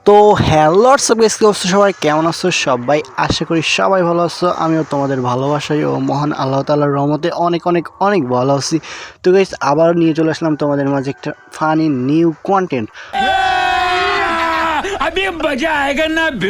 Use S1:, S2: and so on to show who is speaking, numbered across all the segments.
S1: তো hello WhatsApp guys, কি অবস্থা সবাই, কেমন আছো সবাই? আশা করি সবাই ভালো আছো। আমিও তোমাদের ভালোবাসাই ও মহান আল্লাহ তাআলার রহমতে অনেক অনেক অনেক ভালো আছি। তো গাইস, আবার নিয়ে চলে আসলাম তোমাদের মাঝে একটা funny new content.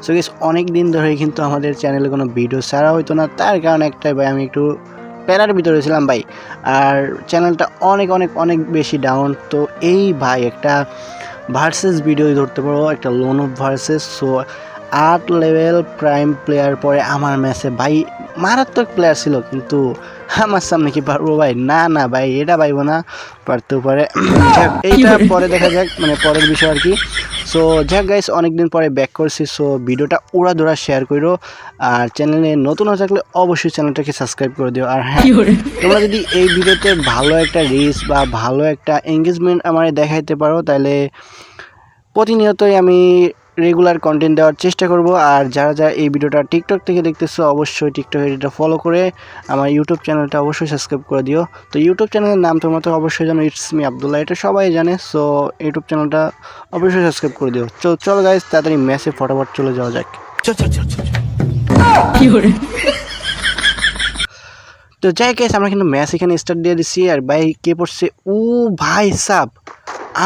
S1: So guys, অনেক দিন ধরে কিন্তু আমাদের চ্যানেলে কোনো ভিডিও ছাড়া হইতো না, তার কারণ একটাই ভাই, আমি একটু প্যারার ভিতরে ছিলাম ভাই, আর চ্যানেলটা অনেক অনেক অনেক বেশি ডাউন। তো এই ভাই একটা ভার্সেস ভিডিও ধরতে পারবো, একটা loan of versus. So 8 level prime player পরে আমার ম্যাচে ভাই মারাত্মক প্লেয়ার ছিল, কিন্তু আমার সামনে কি পারবো ভাই? না না ভাই, এটা পাইবো না, পারতেও পারে। এইটা পরে দেখা যাক, মানে পরের বিষয় আর কি। সো যাক গাইস, অনেকদিন পরে ব্যাক করছি। সো ভিডিওটা উড়া ধরা শেয়ার করো, আর চ্যানেলে নতুন হয়ে থাকলে অবশ্যই চ্যানেলটাকে সাবস্ক্রাইব করে দিও। আর হ্যাঁ, তোমরা যদি এই ভিডিওতে ভালো একটা রিচ বা ভালো একটা এঙ্গেজমেন্ট আমার দেখাইতে পারো, তাহলে প্রতিনিয়তই আমি রেগুলার কন্টেন্ট দেওয়ার চেষ্টা করব। আর যারা যারা এই ভিডিওটা টিকটক থেকে দেখতেছো, অবশ্যই টিকটক এটা ফলো করে আমার ইউটিউব চ্যানেলটা অবশ্যই সাবস্ক্রাইব করে দিও। তো ইউটিউব চ্যানেলের নাম তোমরা তো অবশ্যই জানো, ইটস মি আব্দুল্লাহ, এটা সবাই জানে। সো ইউটিউব চ্যানেলটা অবশ্যই সাবস্ক্রাইব করে দিও। চলো গাইস, তাড়াতাড়ি ম্যাচে ফটাফট চলে যাওয়া যাক। তো যাই গাইস, আমরা কিন্তু ম্যাচ এখানে স্টার্ট দিয়ে দিচ্ছি। আর ভাই কে পড়ছে? ও ভাই সাব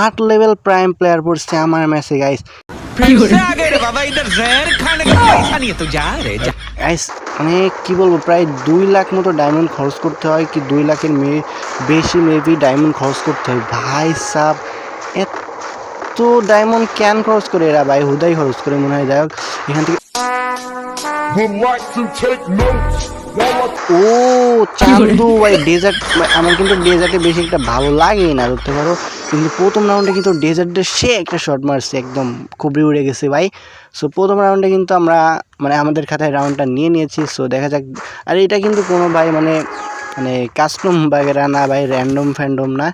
S1: 8 লেভেল প্রাইম প্লেয়ার পড়ছে আমার ম্যাচে গাইস। গাইস মানে কি বলবো, প্রায় 2 লাখ মতো ডায়মন্ড খরচ করতে হয়, কি 2 লাখের বেশি মেবি ডায়মন্ড খরচ করতে হয় ভাই সাব। এত ডায়মন্ড কেন খরচ করে এরা ভাই? হুদাই খরচ করে মনে হয়। যাই হোক, এখান থেকে ও চান্দু ভাই ডেজার্ট, আমার কিন্তু ডেজার্টে বেশি একটা ভালো লাগেই না, ধরতে পারো। কিন্তু প্রথম রাউন্ডে কিন্তু ডেজার্টে সে একটা শট মারছে, একদম খুবই উড়ে গেছে ভাই। সো প্রথম রাউন্ডে কিন্তু আমরা মানে আমাদের খাতায় রাউন্ডটা নিয়ে নিয়েছি। সো দেখা যাক। আর এটা কিন্তু কোনো ভাই মানে মানে কাস্টম বাগেরা না ভাই, র্যান্ডম ফ্যান্ডম না,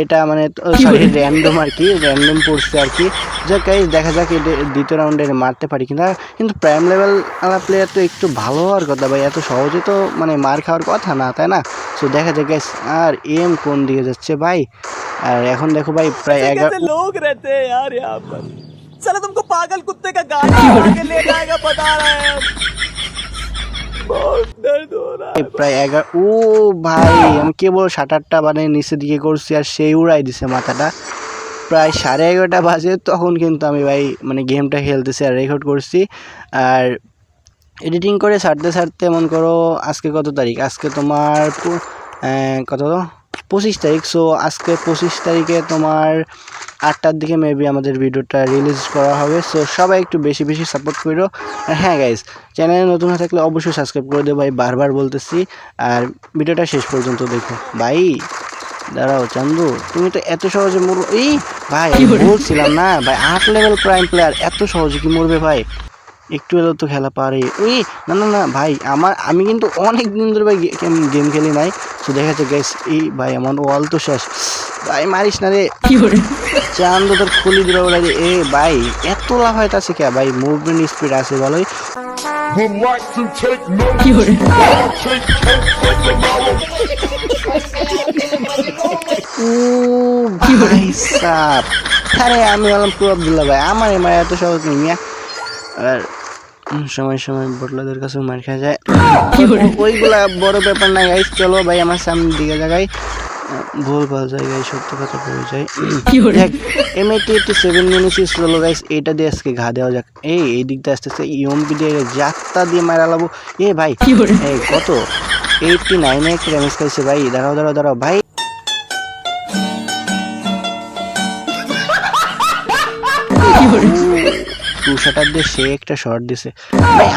S1: এটা মানে সরি র্যান্ডম আর কি, র্যান্ডম পড়ছে আর কি। যাক গাইস, দেখা যাক এটা দ্বিতীয় রাউন্ডে মারতে পারি কিনা। কিন্তু প্রাইম লেভেল প্লেয়ার তো একটু ভালো হওয়ার কথা ভাই, এত সহজে তো মানে মার খাওয়ার কথা না, তাই না? সো দেখা যাক গাইস। আর এম কোন দিকে যাচ্ছে ভাই? আর এখন দেখো ভাই, প্রায় 11
S2: लोग रहते हैं यार यहाँ पर। साला तुमको पागल कुत्ते का गाड़ी आके ले जाएगा, बता रहे हैं। बहुत दर्द हो रहा है।
S1: প্রায় 11। ও ভাই, আমি কেবল শাটারটা মানে নিচে দিকে করছি, আর সেই উড়াই দিছে মাথাটা। প্রায় 11:30 বাজে, তখন কিন্তু আমি ভাই মানে গেমটা খেলতেছি আর রেকর্ড করছি। আর এডিটিং করে ছাড়তে মন করো, আজকে কত তারিখ? আজকে তোমার কত 25 তারিখ। সো আজকে 25 তারিখে তোমার 8টার দিকে মেবি আমাদের ভিডিওটা রিলিজ করা হবে। সো সবাই একটু বেশি বেশি সাপোর্ট করো। আর হ্যাঁ গাইজ, চ্যানেলে নতুন হয়ে থাকলে অবশ্যই সাবস্ক্রাইব করে দেবো ভাই, বারবার বলতেছি। আর ভিডিওটা শেষ পর্যন্ত দেখো ভাই। দাঁড়াও চান্দু, তুমি তো এত সহজে মরবো? এই ভাই আমি বলছিলাম না ভাই, 8 লেভেল প্রাইম প্লেয়ার এত সহজে কি মরবে ভাই? একটু এলেও তো খেলা পারে। এই না না না ভাই, আমি কিন্তু অনেক দিন ধরে ভাই গেম খেলি নাই। তো দেখা যাচ্ছে গাইস, এই ভাই আমার ওয়াল তো শেষ ভাই, মারিস না রে চান্দ, তোর খুলি দিল বলে। এ ভাই এত লাভ হয় তাছে কে ভাই? মুভমেন্ট স্পিড আছে ভালোই। ও ভাই সাপ, আরে আমি বললাম পুরো আব্দুল্লাহ ভাই, আমার এত সহজ নেই মিয়া। আর সময় সময় বটলাদের কাছে মার খাওয়া যায়, ওইগুলা বড় ব্যাপার না গাইস। চলো ভাই, আমার সামনের দিকে জায়গায় ভুল ভাল জায়গায় সত্য কথা বলে যায়। M8087 নিয়েছি। চলো গাইস, এটা দিয়ে আজকে ঘা দেওয়া যাক। এই দিক দিয়ে আসতেছে ইউএমপি দিয়ে যাত্রা দিয়ে মারা লাবো। এ ভাই এই কত 89 একটা ড্যামেজ খাইছে ভাই। দাঁড়াও ভাই, টু-শটার দিয়ে সে একটা শট দিছে ভাই।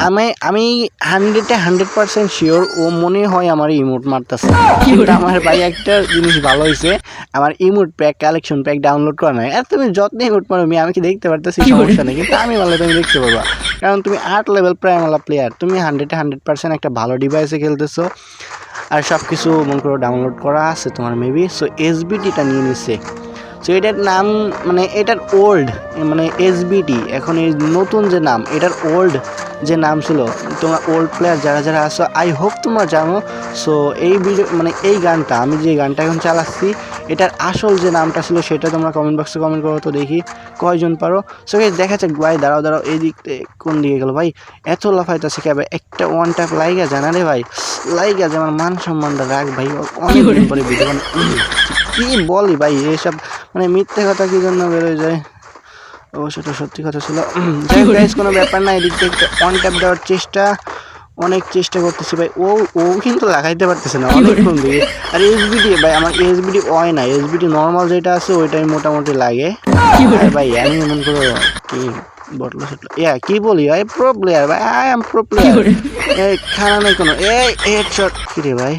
S1: আমি 100% শিওর ও মনে হয় আমার ইমোট মারতেছে। কিন্তু আমার ভাই একটা জিনিস ভালো হয়েছে, আমার emote pack collection pack download করা নাই। আর তুমি যত্ন ইমোট মারো আমি কি দেখতে পারতেছি, সমস্যা নেই। কিন্তু আমি মারলে তুমি দেখতে পারবা, কারণ তুমি 8 লেভেল প্রাইম প্লেয়ার, তুমি 100% একটা ভালো ডিভাইসে খেলতেছো। আর সব কিছু মনে করো ডাউনলোড করা আছে তোমার মেবি। সো এসবিটিটা নিয়ে নিচ্ছে। সো এটার নাম মানে এটার ওল্ড মানে এসবিটি, এখন এই নতুন যে নাম এটার ওল্ড যে নাম ছিল। তোমরা ওল্ড প্লেয়ার যারা যারা আসো আই হোপ তোমরা জানো। সো এই ভিডিও মানে এই গানটা আমি যে গানটা এখন চালাচ্ছি এটার আসল যে নামটা ছিল সেটা তোমরা কমেন্ট বক্সে কমেন্ট করো তো দেখি কয়জন পারো। সো দেখা যাক ভাই, দাঁড়াও দাঁড়াও এই দিক কোন দিকে গেলো ভাই, এত লাফাইতেছে কে ভাই, একটা ওয়ান ট্যাপ লাইগা জানা রে ভাই, লাইগা যে আমার মান সম্মানটা রাখ ভাই, অনেকদিন পরে ভিডিও কি বলি ভাই এসব মানে মিথ্যে কথা কি জন্য বেরোয় যায়। ও সেটা সত্যি কথা ছিল। যাই হোক গাইস, কোনো ব্যাপার না, এদিক থেকে ওয়ান ট্যাপ দেওয়ার অনেক চেষ্টা করতেছি ভাই। ও কিন্তু লাগাইতে পারতেছে না অনেকক্ষণ দিয়ে। আর এসবিডি ভাই আমার এসবিডি হয় না, এসবিডি নর্মাল যেটা আছে ওইটাই মোটামুটি লাগে ভাই। আমি মনে করো কি বটলো সেটলো কি বলি ভাই, প্রো প্লেয়ার ভাই, আই এম প্রো প্লেয়ার। খানা নেই কোনো হেডশট কি রে ভাই,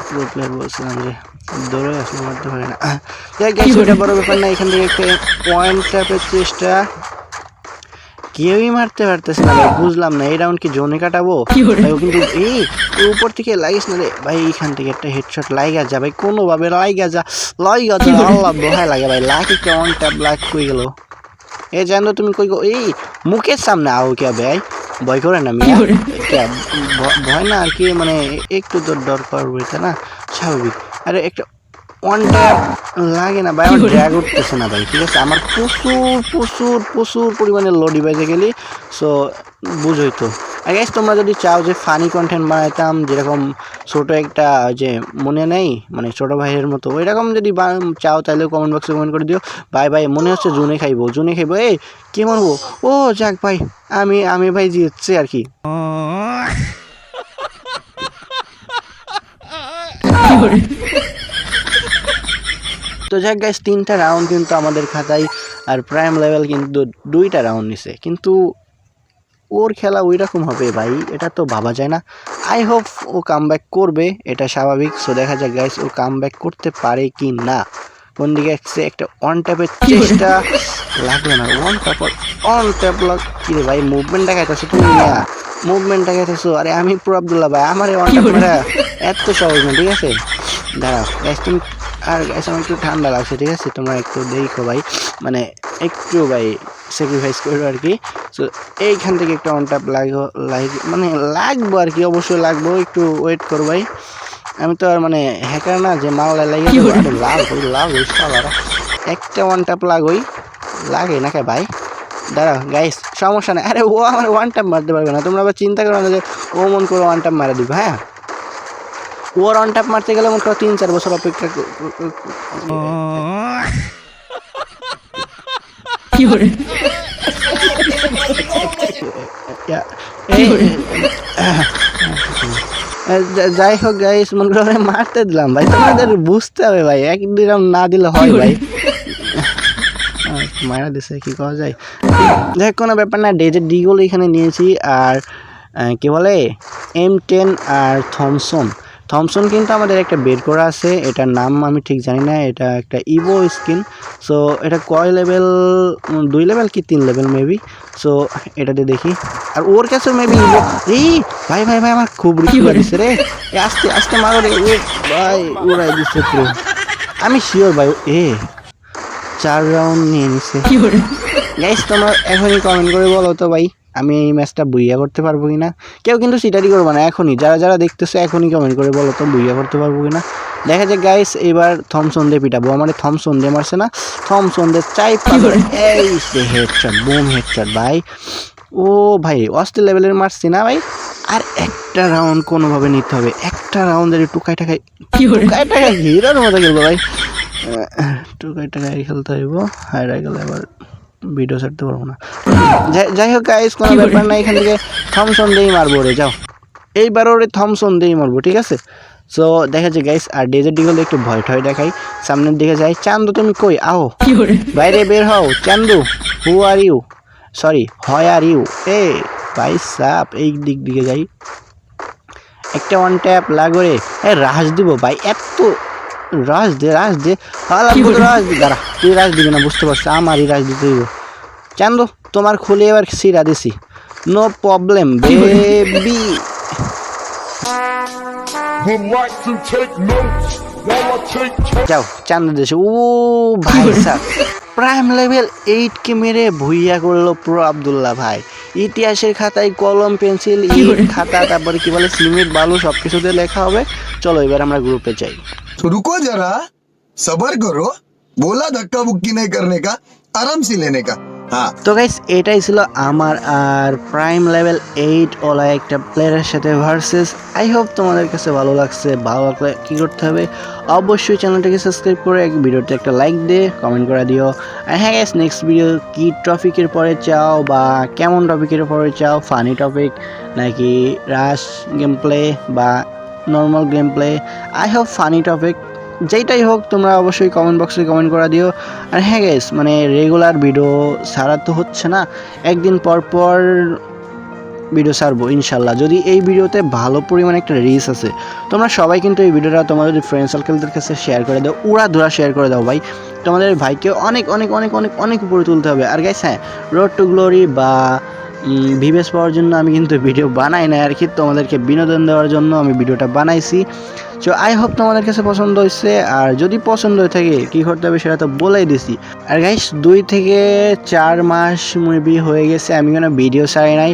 S1: প্রো প্লেয়ার বলছিলাম যে দৌড়ে আসলে মারতে পারে না। ওইটা বড় ব্যাপার না, এখান থেকে একটা ওয়ান ট্যাপের চেষ্টা কেউই মারতে পারতেছে না ভাই, বুঝলাম না এই রাউন্ড কি জোনে কাটাবো ভাই। ও কিন্তু এই উপর থেকে লাগিস না রে ভাই, এইখান থেকে একটা হেডশট লাইগা যা ভাই, কোনোভাবে লাইগা যা আল্লাহ দোহাই লাগে ভাই। লাখ একটা ওয়ান ট্যাপ লাখ কই গেল। এ জানো তুমি কই গো, এই মুখের সামনে আও কে ভাই, ভয় করে না মিয়া, ভয় না আর কি, মানে একটু তো ডর করবে তাই না, স্বাভাবিক। আরে একটা ওয়ান ট্যাপ লাগে না ভাই, আমার ড্র্যাগ উঠতেছে না ভাই, ঠিক আছে। আমার প্রচুর পরিমাণে লো ডিভাইসে গেলি। সো বুঝোই তো। আর গাইস তোমরা যদি চাও যে ফানি কন্টেন্ট বানাইতাম যেরকম ছোটো একটা যে মনে নেই মানে ছোটো ভাইয়ের মতো, ওইরকম যদি চাও তাহলে কমেন্ট বক্সে কমেন্ট করে দিও। ভাই মনে হচ্ছে জুনে খাইবো এই কে মারবো, ও যাক ভাই আমি ভাই জিতছি আর কি। তো যাক গাইস, 3টা রাউন্ড কিন্তু আমাদের খাতায়, আর প্রাইম লেভেল কিন্তু 2টা রাউন্ড নিছে, কিন্তু ওর খেলা ওই রকম হবে ভাই এটা তো ভাবা যায় না। আই হোপ ও কামব্যাক করবে, এটা স্বাভাবিক। সো দেখা যাক গাইস ও কামব্যাক করতে পারে কি না। কোন দিকে আসছে একটা অন ট্যাপের চেষ্টা, লাগলো না। অন ট্যাপ কি রে ভাই, মুভমেন্ট দেখাইতেছো তুমি না, মুভমেন্ট দেখাইতেছো। আরে আমি পুরো আব্দুল্লাহ ভাই, আমার অন ট্যাপ মারা এত সহজ না, ঠিক আছে। দাঁড়াও গাইস তুমি, আর গাইস আমার একটু ঠান্ডা লাগছে, ঠিক আছে, তোমরা একটু দেখো ভাই, মানে একটু ভাই স্যাক্রিফাইস করবো আর কি। সো এইখান থেকে একটা অন ট্যাপ মানে লাগবো আর কি, অবশ্যই লাগবো, একটু ওয়েট করো ভাই। আমি তো আর মানে হ্যাকার না যে মাল লাগে লাভ একটা ওয়ান ট্যাপ লাগে না কে ভাই। দাঁড়াও গাইস সমস্যা নেই, আরে ও আমার ওয়ান ট্যাপ মারতে পারবে না, তোমরা আবার চিন্তা করো না যে ও মন করে ওয়ান ট্যাপ মারা দিবে। হ্যাঁ, ওর ওয়ান ট্যাপ মারতে গেলে মনে করো 3-4 বছর অপেক্ষা যাই হোক গাইস, মনে করো মারতে দিলাম ভাই, তোমাদের বুঝতে হবে ভাই, একদিন না দিলে হয় ভাই। মারা দিছে কি করা যায়, দেখ কোনো ব্যাপার না। ডেজের ডিগোল এখানে নিয়েছি, আর কি বলে M10 আর থমসন কিন্তু আমাদের একটা বের করা আছে, এটার নাম আমি ঠিক জানি না, এটা একটা ইভো স্কিন। সো এটা কয় লেভেল, 2 লেভেল কি 3 লেভেল মেবি। সো এটাতে দেখি, আর ওর কাছে মেবি ইভো। এই ভাই আমার খুব রিস্ক দিচ্ছে রে, আস্তে মারো রে ভাই, উড়াই দিচ্ছে পুরো। আমি শিওর ভাই 4 রাউন্ড নিয়ে নিচ্ছে। গাইস তোমরা এখনই কমেন্ট করে বলো তো ভাই, আমি এই ম্যাচটা বুইয়া করতে পারবো কিনা। কেউ কিন্তু সিটারি করবো না, এখনই যারা দেখতেছে এখনই কমেন্ট করে বলো তো বুইয়া করতে পারবো কিনা। দেখা যাক গাইস, এবার থমসন দিয়ে পিটাবো, আমার থমসন দিয়ে মারছে না, থমসন দিয়ে এই সে হেডশট, বুম হেডশট ভাই। ও ভাই অস্ট্রেল লেভেলের মারছি না ভাই, আর একটা রাউন্ড কোনোভাবে নিতে হবে, একটা রাউন্ডের টুকাই টাকায় হিরোর মতো খেলবো ভাই, টুকাই টাকায় খেলতে হইব, হাইরা গেলে আবার ভিডিও ছাড়তে পারবো না। যাই হোক গাইস কোনো ব্যাপার না, এখান থেকে থমসন দিয়েই মারবো রে, যাও এইবার ওরে থমসন দিয়েই মারবো, ঠিক আছে। সো দেখা যায় গাইস, আর ডেজার্ট ডিগল একটু ভয় ঠয় দেখাই, সামনের দিকে যাই। চান্দু তুমি কই, আও বাইরে বের হও, চান্দু হু আর ইউ, সরি হয় আর ইউ, এ ভাই সাপ এই দিকে যাই, একটা ওয়ান ট্যাপ লাগো রে, রাশ দিব ভাই, এত রাশ দে রাশ দাঁড়া, তুই রাশ দিবি না বুঝতে পারছি, আমারই রাশ দিতে দিব। চান্দু তোমার খুলে এবার সিরা দিছি, no problem baby.
S3: relax and take notes while I take toast.
S1: যাও চান্দ দেশে ও ভাই স্যার প্রাইম লেভেল 8 কে মেরে ভুইয়া করলো প্রো আব্দুল্লাহ ভাই। ইতিহাসের খাতায় কলম পেন্সিল ইট খাতা তারপরে কি বলে সিমেন্ট বালু সব কিছুতে লেখা হবে। চলো এবার আমরা গ্রুপে যাই।
S4: तो रुको जरा सबर करो बोला धक्का बुक्की नहीं करने का आराम से लेने का हाँ
S1: তো গাইস এটাই ছিল আমার আর প্রাইম লেভেল 8 ওলা একটা প্লেয়ারের সাথে ভার্সেস। আই হোপ তোমাদের কাছে ভালো লাগছে। ভালো লাগলে কী করতে হবে, অবশ্যই চ্যানেলটাকে সাবস্ক্রাইব করে ভিডিওতে একটা লাইক দিয়ে কমেন্ট করে দিও। আর হ্যাঁ গাইস নেক্সট ভিডিও কী টপিকের পরে চাও বা কেমন টপিকের পরে চাও, ফানি টপিক নাকি রাশ গেম প্লে বা normal game play, I hope funny topic যেইটাই হোক তোমরা অবশ্যই কমেন্ট বক্সে কমেন্ট করে দিও। আর হ্যাঁ গাইস মানে রেগুলার ভিডিও ছাড়া তো হচ্ছে না, একদিন পর পর ভিডিও ছাড়বো ইনশাল্লাহ, যদি এই ভিডিওতে ভালো পরিমাণে একটা রিচ আছে। তোমরা সবাই কিন্তু এই ভিডিওটা তোমাদের ফ্রেন্ড সার্কেলদের কাছে শেয়ার করে দাও, উড়াধুরা শেয়ার করে দাও ভাই। তোমাদের ভাইকে অনেক অনেক অনেক অনেক অনেক উপরে তুলতে হবে। আর গাইস হ্যাঁ রোড টু গ্লোরি বা ভিভেস পাওয়ার জন্য আমি কিন্তু ভিডিও বানাই না আর কি, তোমাদেরকে বিনোদন দেওয়ার জন্য আমি ভিডিওটা বানাইছি। সো আই হোপ তোমাদের কাছে পছন্দ হয়েছে। আর যদি পছন্দ হয়ে থাকে কী করতে হবে সেটা তো বলেই দিছি। আর গাইস 2 থেকে 4 মাস মেবি হয়ে গেছে আমি কোনো ভিডিও ছাড়ি নাই।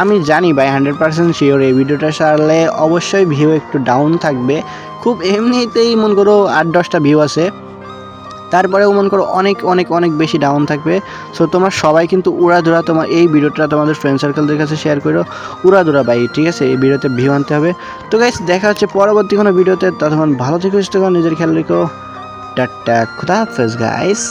S1: আমি জানি ভাই 100% শিওর এই ভিডিওটা ছাড়লে অবশ্যই ভিউ একটু ডাউন থাকবে। খুব এমনিতেই মনে করো 8-10টা ভিউ আছে, তারপরেও মনে করো অনেক অনেক অনেক বেশি ডাউন থাকবে। সো তোমরা সবাই কিন্তু উড়াধুরা তোমার এই ভিডিওটা তোমাদের ফ্রেন্ড সার্কেলদের কাছে শেয়ার করো, উড়াধুরা ভাই ঠিক আছে। এই ভিডিওতে ভিউ আনতে হবে। তো গাইস দেখা হচ্ছে পরবর্তী কোনো ভিডিওতে, ততক্ষণ ভালো থেকো সুস্থ থেকো, নিজের খেয়াল রেখো। টাটা, খুদা হাফেজ গাইস।